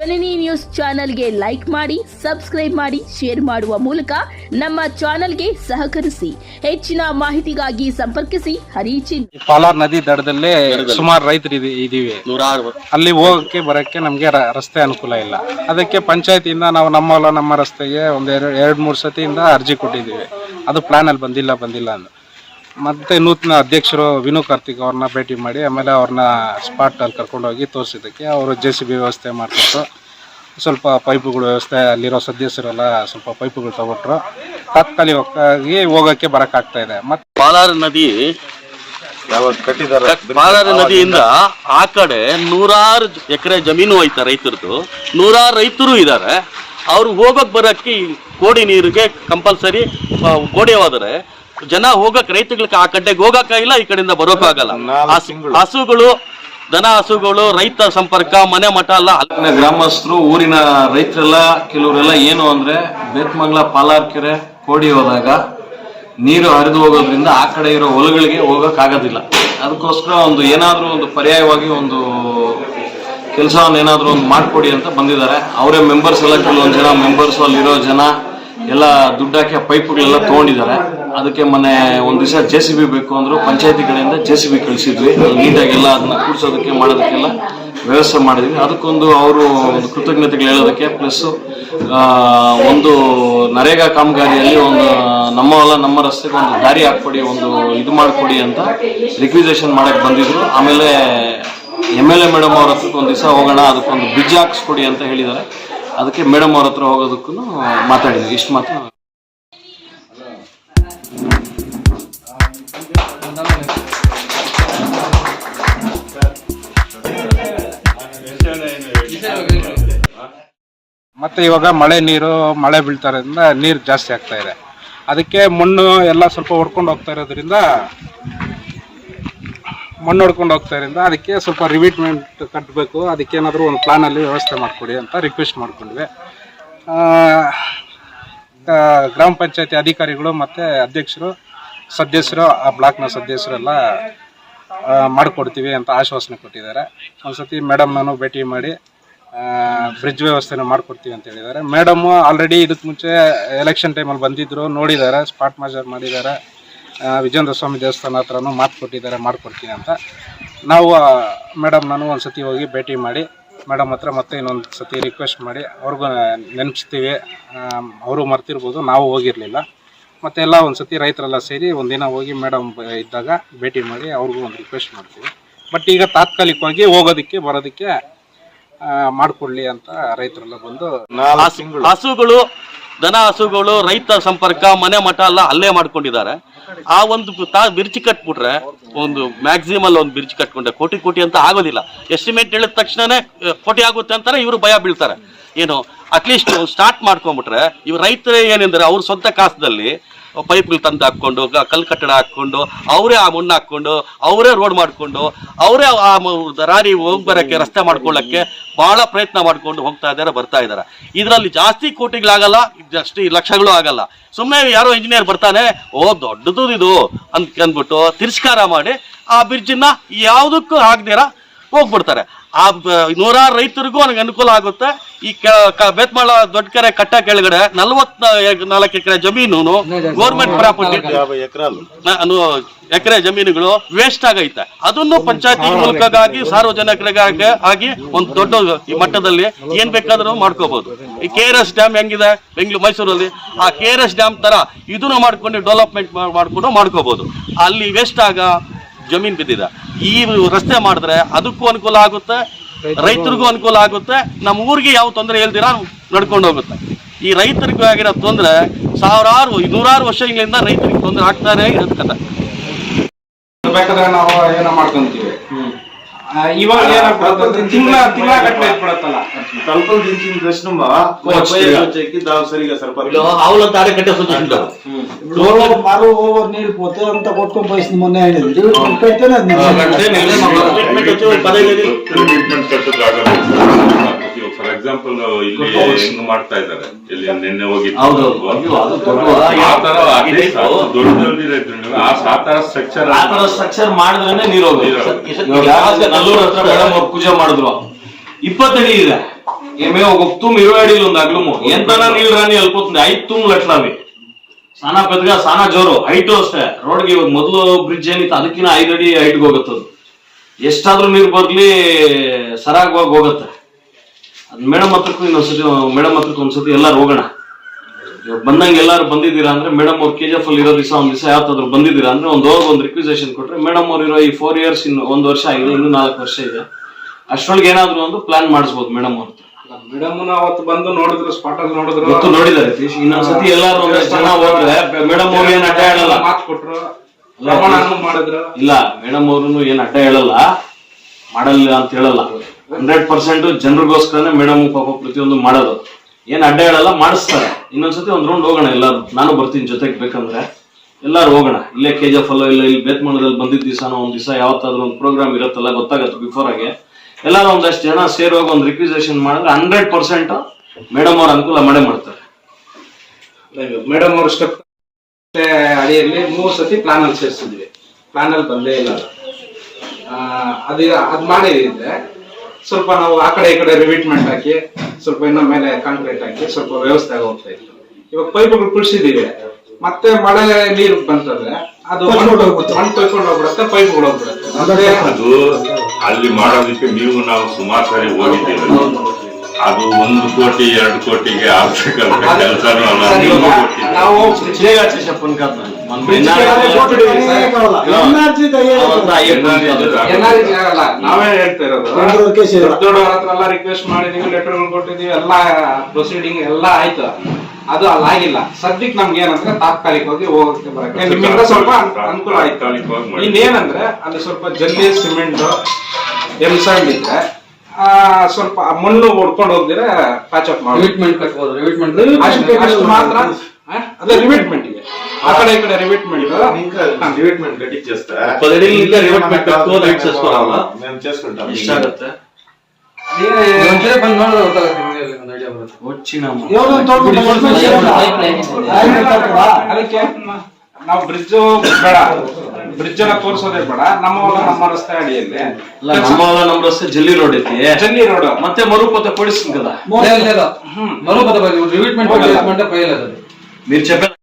ಜನನಿ news ಚಾನೆಲ್ಗೆ like ಮಾಡಿ, subscribe ಮಾಡಿ, ಶೇರ್ ಮಾಡುವ ಮೂಲಕ ನಮ್ಮ ಚಾನೆಲ್ಗೆ ಸಹಕರಿಸಿ. ಹೆಚ್ಚಿನ ಮಾಹಿತಿಗಾಗಿ ಸಂಪರ್ಕಿಸಿ ಹರಿಚಿನ್. ಪಾಲಾರ್ ನದಿ ದಡದಲ್ಲೇ ಸುಮಾರು ರೈತರು ಇದೀವಿ. ಅಲ್ಲಿ ಹೋಗಕ್ಕೆ ಬರಕ್ಕೆ ನಮ್ಗೆ ರಸ್ತೆ ಅನುಕೂಲ ಇಲ್ಲ. ಅದಕ್ಕೆ ಪಂಚಾಯತಿಯಿಂದ ನಾವು ನಮ್ಮ ರಸ್ತೆಗೆ ಒಂದ್ ಎರಡು ಮೂರು ಸತಿಯಿಂದ ಅರ್ಜಿ ಕೊಟ್ಟಿದ್ದೀವಿ. ಅದು ಪ್ಲಾನ್ ಅಲ್ಲಿ ಬಂದಿಲ್ಲ ಅಂದು ಮತ್ತೆ ನೂತನ ಅಧ್ಯಕ್ಷರು ವಿನು ಕಾರ್ತಿಕ್ ಅವ್ರನ್ನ ಭೇಟಿ ಮಾಡಿ ಆಮೇಲೆ ಅವ್ರನ್ನ ಸ್ಪಾಟ್ ಅಲ್ಲಿ ಕರ್ಕೊಂಡೋಗಿ ತೋರಿಸಿದ್ದಕ್ಕೆ ಅವರು JCB ವ್ಯವಸ್ಥೆ ಮಾಡಿಕೊಟ್ಟು ಸ್ವಲ್ಪ ಪೈಪುಗಳ ವ್ಯವಸ್ಥೆ ಅಲ್ಲಿರೋ ಸದಸ್ಯರೆಲ್ಲ ಸ್ವಲ್ಪ ಪೈಪುಗಳು ತಗೊಟ್ರು. ತಾತ್ಕಾಲಿಕವಾಗಿ ಹೋಗೋಕ್ಕೆ ಬರೋಕ್ಕಾಗ್ತಾ ಇದೆ. ಮತ್ತೆ ಪಾಲಾರ್ ನದಿ ಪಾಲಾರ್ ನದಿಯಿಂದ ಆ ಕಡೆ 100 ಎಕರೆ ಜಮೀನು ಐತೆ ರೈತರದು. 100 ರೈತರು ಇದ್ದಾರೆ. ಅವ್ರು ಹೋಗಕ್ ಬರಕ್ಕೆ ಕೋಡಿ ನೀರಿಗೆ ಕಂಪಲ್ಸರಿ ಗೋಡೆ ಹೋದರೆ ಜನ ಹೋಗಕ್ ರೈತಗಳಿಗೆ ಆ ಕಡೆಗೆ ಹೋಗಕ್ಕಾಗಿಲ್ಲ, ಈ ಕಡೆಯಿಂದ ಬರೋಕ್ಕಾಗಲ್ಲ. ಹಸುಗಳು, ದನ ಹಸುಗಳು, ರೈತ ಸಂಪರ್ಕ, ಮನೆ ಮಠ ಎಲ್ಲ ಗ್ರಾಮಸ್ಥರು, ಊರಿನ ರೈತರೆಲ್ಲ ಕೆಲವರೆಲ್ಲ ಏನು ಅಂದ್ರೆ ಬೇತ್ಮಂಗ್ಲ ಪಾಲಾರ್ ಕೆರೆ ಕೋಡಿ ಹೋದಾಗ ನೀರು ಹರಿದು ಹೋಗೋದ್ರಿಂದ ಆ ಕಡೆ ಇರೋ ಹೊಲಗಳಿಗೆ ಹೋಗಕ್ ಆಗೋದಿಲ್ಲ. ಅದಕ್ಕೋಸ್ಕರ ಏನಾದ್ರೂ ಒಂದು ಪರ್ಯಾಯವಾಗಿ ಒಂದು ಕೆಲಸವನ್ನು ಏನಾದ್ರೂ ಒಂದು ಮಾಡ್ಕೊಡಿ ಅಂತ ಬಂದಿದ್ದಾರೆ. ಅವರೇ ಮೆಂಬರ್ಸ್ ಎಲ್ಲ, ಕೆಲವೊಂದು ಜನ ಮೆಂಬರ್ಸ್ ಅಲ್ಲಿರೋ ಜನ ಎಲ್ಲ ದುಡ್ಡು ಹಾಕಿ ಪೈಪ್ಗಳೆಲ್ಲ ತಗೊಂಡಿದ್ದಾರೆ. ಅದಕ್ಕೆ ಮೊನ್ನೆ ಒಂದ್ ದಿವಸ JCB ಬೇಕು ಅಂದ್ರು, ಪಂಚಾಯತಿ ಕಡೆಯಿಂದ JCB ಕಳಿಸಿದ್ವಿ. ನೀಟಾಗೆಲ್ಲ ಅದನ್ನ ಕೂಡ್ಸೋದಕ್ಕೆ ಮಾಡೋದಕ್ಕೆಲ್ಲ ವ್ಯವಸ್ಥೆ ಮಾಡಿದ್ವಿ. ಅದಕ್ಕೊಂದು ಅವರು ಒಂದು ಕೃತಜ್ಞತೆಗಳು ಹೇಳೋದಕ್ಕೆ, ಪ್ಲಸ್ ಒಂದು ನರೇಗಾ ಕಾಮಗಾರಿಯಲ್ಲಿ ಒಂದು ನಮ್ಮ ರಸ್ತೆಗೆ ಒಂದು ದಾರಿ ಹಾಕ್ಕೊಡಿ, ಒಂದು ಇದು ಮಾಡಿಕೊಡಿ ಅಂತ ರಿಕ್ವಿಸೇಷನ್ ಮಾಡಕ್ ಬಂದಿದ್ರು. ಆಮೇಲೆ MLA ಮೇಡಮ್ ಅವ್ರ ಹತ್ರಕ್ಕೆ ಒಂದು ದಿವಸ ಹೋಗೋಣ, ಅದಕ್ಕೊಂದು ಬ್ರಿಡ್ಜ್ ಹಾಕ್ಸ್ಕೊಡಿ ಅಂತ ಹೇಳಿದ್ದಾರೆ. ಅದಕ್ಕೆ ಮೇಡಮ್ ಅವ್ರ ಹತ್ರ ಹೋಗೋದಕ್ಕೂ ಮಾತಾಡಿದ್ವಿ. ಇಷ್ಟು ಮಾತ್ರ. ಮತ್ತೆ ಇವಾಗ ಮಳೆ ಬೀಳ್ತಾರಿಂದ ನೀರು ಜಾಸ್ತಿ ಆಗ್ತಾ ಇದೆ. ಅದಕ್ಕೆ ಮಣ್ಣು ಎಲ್ಲ ಸ್ವಲ್ಪ ಹೊಡ್ಕೊಂಡು ಹೋಗ್ತಾ ಇರೋದ್ರಿಂದ ಅದಕ್ಕೆ ಸ್ವಲ್ಪ ರಿವಿಟ್ಮೆಂಟ್ ಕಟ್ಟಬೇಕು. ಅದಕ್ಕೆ ಏನಾದರೂ ಒಂದು ಪ್ಲಾನಲ್ಲಿ ವ್ಯವಸ್ಥೆ ಮಾಡಿಕೊಡಿ ಅಂತ ರಿಕ್ವೆಸ್ಟ್ ಮಾಡ್ಕೊಂಡ್ವಿ. ಗ್ರಾಮ ಪಂಚಾಯತಿ ಅಧಿಕಾರಿಗಳು ಮತ್ತು ಅಧ್ಯಕ್ಷರು, ಸದಸ್ಯರು, ಆ ಬ್ಲಾಕ್ನ ಸದಸ್ಯರೆಲ್ಲ ಮಾಡಿಕೊಡ್ತೀವಿ ಅಂತ ಆಶ್ವಾಸನೆ ಕೊಟ್ಟಿದ್ದಾರೆ. ಒಂದ್ಸತಿ ಮೇಡಮ್ ನಾನು ಭೇಟಿ ಮಾಡಿ ಬ್ರಿಡ್ಜ್ ವ್ಯವಸ್ಥೆನ ಮಾಡಿಕೊಡ್ತೀವಿ ಅಂತ ಹೇಳಿದ್ದಾರೆ. ಮೇಡಮ್ ಆಲ್ರೆಡಿ ಇದಕ್ಕೆ ಮುಂಚೆ ಎಲೆಕ್ಷನ್ ಟೈಮಲ್ಲಿ ಬಂದಿದ್ದರು, ನೋಡಿದ್ದಾರೆ, ಸ್ಪಾಟ್ ಮಾಜರ್ ಮಾಡಿದ್ದಾರೆ. ವಿಜೇಂದ್ರ ಸ್ವಾಮಿ ದೇವಸ್ಥಾನ ಹತ್ರನೂ ಮಾತು ಕೊಟ್ಟಿದ್ದಾರೆ ಮಾಡಿಕೊಡ್ತೀನಿ ಅಂತ. ನಾವು ಮೇಡಮ್ ನಾನು ಒಂದು ಸತಿ ಹೋಗಿ ಭೇಟಿ ಮಾಡಿ ಮೇಡಮ್ ಹತ್ರ ಮತ್ತೆ ಇನ್ನೊಂದು ಸತಿ ರಿಕ್ವೆಸ್ಟ್ ಮಾಡಿ ಅವ್ರಿಗೂ ನೆನಪಿಸ್ತೀವಿ. ಅವರು ಮರ್ತಿರ್ಬೋದು, ನಾವು ಹೋಗಿರಲಿಲ್ಲ. ಮತ್ತೆ ಎಲ್ಲ ಒಂದು ಸತಿ ರೈತರೆಲ್ಲ ಸೇರಿ ಒಂದಿನ ಹೋಗಿ ಮೇಡಮ್ ಇದ್ದಾಗ ಭೇಟಿ ಮಾಡಿ ಅವ್ರಿಗೂ ಒಂದು ರಿಕ್ವೆಸ್ಟ್ ಮಾಡ್ತೀವಿ. ಬಟ್ ಈಗ ತಾತ್ಕಾಲಿಕವಾಗಿ ಹೋಗೋದಕ್ಕೆ ಬರೋದಕ್ಕೆ ಮಾಡಿಕೊಡ್ಲಿ ಅಂತ ರೈತರೆಲ್ಲ ಬಂದು ಹಸುಗಳು, ದನ ಹಸುಗಳು, ರೈತ ಸಂಪರ್ಕ, ಮನೆ ಮಠ ಎಲ್ಲ ಅಲ್ಲೇ ಮಾಡ್ಕೊಂಡಿದ್ದಾರೆ. ಆ ಒಂದು ಬಿರ್ಚಿ ಕಟ್ಬಿಟ್ರೆ, ಒಂದು ಮ್ಯಾಕ್ಸಿಮಲ್ ಒಂದು ಬಿರ್ಚಿ ಕಟ್ಕೊಂಡ್ರೆ ಕೋಟಿ ಅಂತ ಆಗೋದಿಲ್ಲ. ಎಸ್ಟಿಮೇಟ್ ಹೇಳಿದ ತಕ್ಷಣನೇ ಕೋಟಿ ಆಗುತ್ತೆ ಅಂತಾರೆ. ಇವರು ಭಯ ಬೀಳ್ತಾರೆ. ಏನು ಅಟ್ಲೀಸ್ಟ್ ಸ್ಟಾರ್ಟ್ ಮಾಡ್ಕೊಂಡ್ಬಿಟ್ರೆ ಇವ್ರು ರೈತರೇ ಏನಂದ್ರೆ ಅವ್ರ ಸ್ವಂತ ಕಾಸದಲ್ಲಿ ಪೈಪ್ಗಳು ತಂದು ಹಾಕ್ಕೊಂಡು, ಕಲ್ಲು ಕಟ್ಟಡ ಹಾಕ್ಕೊಂಡು, ಅವರೇ ಆ ಮಣ್ಣು ಹಾಕ್ಕೊಂಡು, ಅವರೇ ರೋಡ್ ಮಾಡಿಕೊಂಡು, ಅವರೇ ಆ ದಾರಿ ಹೋಗಿ ಬರೋಕ್ಕೆ ರಸ್ತೆ ಮಾಡ್ಕೊಳ್ಳೋಕ್ಕೆ ಭಾಳ ಪ್ರಯತ್ನ ಮಾಡ್ಕೊಂಡು ಬರ್ತಾ ಇದ್ದಾರೆ. ಇದರಲ್ಲಿ ಜಾಸ್ತಿ ಕೋಟಿಗಳಾಗಲ್ಲ, ಜಾಸ್ತಿ ಲಕ್ಷಗಳು ಆಗಲ್ಲ. ಸುಮ್ಮನೆ ಯಾರೋ ಇಂಜಿನಿಯರ್ ಬರ್ತಾನೆ, ದೊಡ್ಡದು ಇದು ಅಂದ್ಬಿಟ್ಟು ತಿರಸ್ಕಾರ ಮಾಡಿ ಆ ಬ್ರಿಡ್ಜನ್ನ ಯಾವುದಕ್ಕೂ ಆಗದಿರ ಹೋಗ್ಬಿಡ್ತಾರೆ. ಆ 100 ರೈತರಿಗೂ ನನಗೆ ಅನುಕೂಲ ಆಗುತ್ತೆ. ಈ ಬೇತ್ಮಾಳ ದೊಡ್ಡ ಕೆರೆ ಕಟ್ಟ ಕೆಳಗಡೆ 44 ಎಕರೆ ಜಮೀನು ಗೌರ್ಮೆಂಟ್ ಪ್ರಾಪರ್ಟಿ, ಎಕರೆ ಜಮೀನುಗಳು ವೇಸ್ಟ್ ಆಗೈತೆ. ಅದನ್ನು ಪಂಚಾಯತಿ ಮೂಲಕವಾಗಿ ಸಾರ್ವಜನಿಕರಿಗಾಗಿ ಆಗಿ ಒಂದು ದೊಡ್ಡ ಈ ಮಟ್ಟದಲ್ಲಿ ಏನ್ ಬೇಕಾದ್ರೂ ಮಾಡ್ಕೋಬಹುದು. ಈ KRS ಡ್ಯಾಮ್ ಹೆಂಗಿದೆ ಮೈಸೂರಲ್ಲಿ, ಆ KRS ಡ್ಯಾಮ್ ತರ ಇದನ್ನು ಮಾಡ್ಕೊಂಡು ಡೆವಲಪ್ಮೆಂಟ್ ಮಾಡ್ಕೋಬಹುದು. ಅಲ್ಲಿ ವೇಸ್ಟ್ ಆಗ ಜಮೀನ್ ಬಿದ್ದಿದೆ. ಈ ರಸ್ತೆ ಮಾಡಿದ್ರೆ ಅದಕ್ಕೂ ಅನುಕೂಲ ಆಗುತ್ತೆ, ರೈತರಿಗೂ ಅನುಕೂಲ ಆಗುತ್ತೆ, ನಮ್ಮ ಊರಿಗೆ ಯಾವ ತೊಂದರೆ ಇಲ್ದಿರ ನಡ್ಕೊಂಡು ಹೋಗುತ್ತೆ. ಈ ರೈತರಿಗೂ ಆಗಿರೋ ತೊಂದರೆ 100 ವರ್ಷಗಳಿಂದ ರೈತರಿಗೆ ತೊಂದರೆ ಆಗ್ತಾನೆ ಇರುತ್ತೆ. ಬೇಕಾದ್ರೆ ನಾವು ಏನೋ ಮಾಡ್ಕೊಂತೀವಿ. ಇವಾಗ ತಿಂಗಳ ಗಟ್ಟಲೆ ಇಟ್ಬಿಡತ್ತಲ್ಲ, నీళ్ళు పోతే అంతా కొట్టుకొని పోయింది మొన్న ಫಾರ್ ಎಕ್ಸಾಂಪಲ್ ಇಲ್ಲಿ ಹೆಂಗ್ ಮಾಡ್ತಾ ಇದ್ದಾರೆ, ಇಲ್ಲಿ ನಿನ್ನೆ ಹೋಗಿ ಸ್ಟ್ರಕ್ಚರ್ ಮಾಡಿದ್ರೆ ನೀರು ಹೋಗುತ್ತೆ. ಪೂಜೆ ಮಾಡಿದ್ರು 20 ಅಡಿ ಇದೆ, ఏమే ఒక తుమ్ 20 అడుగులు ఉంది అగ్లము ఎంతనా నీళ్ళు రాని వెళ్ళిపోతుంది 5 తుమ్ములు అట్లా అవి సానా పెద్దగా సానా జೋರು ಹೈಟ್ ಅಷ್ಟೇ ರೋಡ್ಗೆ ಇವಾಗ ಮೊದಲು ಬ್ರಿಡ್ಜ್ ಏನಿತ್ತು ಅದಕ್ಕಿಂತ 5 ಅಡಿ ಹೈಟ್ಗೆ ಹೋಗುತ್ತದು ಎಷ್ಟಾದ್ರೂ ನೀರು ಬರ್ಲಿ ಸರಾಗವಾಗಿ ಹೋಗುತ್ತೆ ಅದು ಮೇಡಮ್ ಹತ್ರಕ್ಕೂ ಒಂದ್ಸತಿ ಎಲ್ಲಾರು ಹೋಗೋಣ ಬಂದಂಗೆ ಎಲ್ಲಾರು ಬಂದಿದ್ದೀರಾ ಅಂದ್ರೆ ಮೇಡಮ್ ಅವ್ರು KGF ಅಲ್ಲಿ ಇರೋ ದಿವಸ ಒಂದ್ ದಿವಸ ಯಾವತ್ತಾದ್ರು ಬಂದಿದ್ದೀರಾ ಅಂದ್ರೆ ಒಂದು ರಿಕ್ವಿಸೇಷನ್ ಕೊಟ್ರೆ ಮೇಡಮ್ ಅವ್ರು ಇರೋ ಈ 4 ಇಯರ್ಸ್ ಇನ್ನು 1 ವರ್ಷ ಆಗಿದೆ ಇನ್ನು 4 ವರ್ಷ ಇದೆ ಅಷ್ಟೊಳಗೆ ಏನಾದ್ರು ಒಂದು ಪ್ಲಾನ್ ಮಾಡಿಸ್ಬೋದು ಮೇಡಮ್ ಅವ್ರ ಮೇಡಮ್ ಅವತ್ತು ಬಂದು ನೋಡಿದ್ರು ಸ್ಪಾಟ್ ಅಲ್ಲಿ ನೋಡಿದ್ರು ಗೊತ್ತು ನೋಡಿದ್ದಾರೆ ಇನ್ನೊಂದ್ಸತಿ ಎಲ್ಲಾರು ಒಂದಷ್ಟು ಜನ ಹೋದ್ರೆ ಮೇಡಮ್ ಅವ್ರು ಏನ್ ಅಡ್ಡ ಹೇಳಲ್ಲ ಮಾತು ಕೊಟ್ರು ಮಾಡಿದ್ರು ಇಲ್ಲ ಮೇಡಮ್ ಅವ್ರು ಏನ್ ಅಡ್ಡ ಹೇಳಲ್ಲ ಮಾಡಲ್ಲ ಅಂತ ಹೇಳಲ್ಲ 100% ಜನರಿಗೋಸ್ಕರನೇ ಮೇಡಮ್ ಪಾಪ ಪ್ರತಿಯೊಂದು ಮಾಡೋದು ಏನ್ ಅಡ್ಡ ಹೇಳಲ್ಲ ಮಾಡಿಸ್ತಾರೆ ಇನ್ನೊಂದ್ಸತಿ ಒಂದ್ ರೌಂಡ್ ಹೋಗೋಣ ಎಲ್ಲಾರು ನಾನು ಬರ್ತೀನಿ ಜೊತೆಗೆ ಬೇಕಂದ್ರೆ ಎಲ್ಲಾರು ಹೋಗೋಣ ಇಲ್ಲೇ KGF ಅಲ್ಲೋ ಇಲ್ಲ ಇಲ್ಲಿ ಬೇತ್ಮಂಗಲದಲ್ಲಿ ಬಂದಿದ್ದ ದಿವಸನೋ ಒಂದ್ ದಿವಸ ಯಾವತ್ತಾದ್ರೂ ಒಂದು ಪ್ರೋಗ್ರಾಮ್ ಇರುತ್ತಲ್ಲ ಗೊತ್ತಾಗತ್ತೆ ಬಿಫೋರ್ ಆಗಿ ಎಲ್ಲಾರು ಒಂದಷ್ಟು ಜನ ಸೇರುವಾಗ ಒಂದು ರಿಕ್ವಿಸೇಷನ್ ಮಾಡಿದ್ರೆ 100% ಮೇಡಮ್ ಅವ್ರ ಅನುಕೂಲ ಮಾಡೇ ಮಾಡ್ತಾರೆ ಮೇಡಮ್ ಅವ್ರ ಸ್ಟೆಪ್ ಅಡಿಯಲ್ಲಿ 3 ಸತಿ ಪ್ಲಾನ್ ಅಲ್ಲಿ ಸೇರಿಸಿದ್ವಿ ಪ್ಲಾನ್ ಅಲ್ಲಿ ಬಂದೇ ಇಲ್ಲ ಅದ್ ಮಾಡಿದ್ರೆ ಸ್ವಲ್ಪ ನಾವು ಆ ಕಡೆ ಈ ಕಡೆ ರಿವಿಟ್ಮೆಂಟ್ ಹಾಕಿ ಸ್ವಲ್ಪ ಇನ್ನ ಮೇಲೆ ಕಾಂಕ್ರೀಟ್ ಹಾಕಿ ಸ್ವಲ್ಪ ವ್ಯವಸ್ಥೆ ಆಗಿ ಹೋಗ್ತಾ ಇತ್ತು ಇವಾಗ ಪೈಪ್ಗಳು ಕುಳಿಸಿದೀವಿ ಮತ್ತೆ ಮಳೆ ನೀರು ಬಂತಂದ್ರೆ ಅದು ಮಣ್ಣು ತೊಯ್ಕೊಂಡು ಹೋಗ್ಬಿಡುತ್ತೆ ಪೈಪ್ಗಳು ಹೋಗ್ಬಿಡುತ್ತೆ ಅದು ಅಲ್ಲಿ ಮಾಡೋದಕ್ಕೆ ನಾವು ಸುಮಾರು ಸಾರಿ ಹೋಗಿದ್ದೇವೆ ಅದು 1 ಕೋಟಿ 2 ಕೋಟಿಗೆ ಆಗ್ಬೇಕಂತ ಕೆಲಸನೂ ಅಲ್ಲ ನಾವು ನಾವೇ ಹೇಳ್ತಾ ಇರೋದು ದೊಡ್ಡವ್ರ ಹತ್ರ ಎಲ್ಲ ರಿಕ್ವೆಸ್ಟ್ ಮಾಡಿದೀವಿ ಲೆಟರ್ಗಳು ಕೊಟ್ಟಿದೀವಿ ಎಲ್ಲ ಪ್ರೊಸೀಡಿಂಗ್ ಎಲ್ಲ ಆಯ್ತು ಅದು ಅಲ್ಲಾಗಿಲ್ಲ ಸದ್ಯಕ್ಕೆ ನಮ್ಗೆ ಏನಂದ್ರೆ ತಾತ್ಕಾಲಿಕವಾಗಿ ಹೋಗಕ್ಕೆ ಬರಕ್ಕೆ ನಿಮ್ಮಿಂದ ಸ್ವಲ್ಪ ಅನುಕೂಲ ಆಯ್ತು ಇನ್ನೇನಂದ್ರೆ ಅಲ್ಲಿ ಸ್ವಲ್ಪ ಜಲ್ಲಿ ಸಿಮೆಂಟ್ ಎಮ್ಸಂಡ್ ಇದ್ರೆ ಸ್ವಲ್ಪ ಮಣ್ಣು ಹೊಡ್ಕೊಂಡು ಹೋಗ್ದಿರ ಪ್ಯಾಚ್ ಅಪ್ ಮಾಡಿ ಅಷ್ಟು ಮಾತ್ರ ಅದೇ ರಿವಿಟ್ಮೆಂಟ್ ಇದೆ ಆ ಕಡೆ ಈ ಕಡೆ రివిట్మెంట్ గట్టి చేస్తా 10 అడుగులు ఇంకా రివిట్మెంట్ ఎక్కువ లైట్ చేసుకోవాలా మేము చేసుకుంటాం ఇష్టాಗುತ್ತೆ ಅದಕ್ಕೆ ನಾವು ಬ್ರಿಡ್ಜ್ ಬೇಡ ಬ್ರಿಡ್ಜ್ ಎಲ್ಲ ತೋರಿಸೋದೇ ಬೇಡ ನಮ್ಮ ರಸ್ತೆ ಅಡಿಯಲ್ಲಿ ನಮ್ಮ ರಸ್ತೆ ಜಲ್ಲಿ ರೋಡ್ ಐತಿ ಜಲ್ಲಿ ರೋಡ್ ಮತ್ತೆ మరూపత పొడిస్తుంది కదా మరూపత రివిట్మెంట్ మీరు చెప్పారు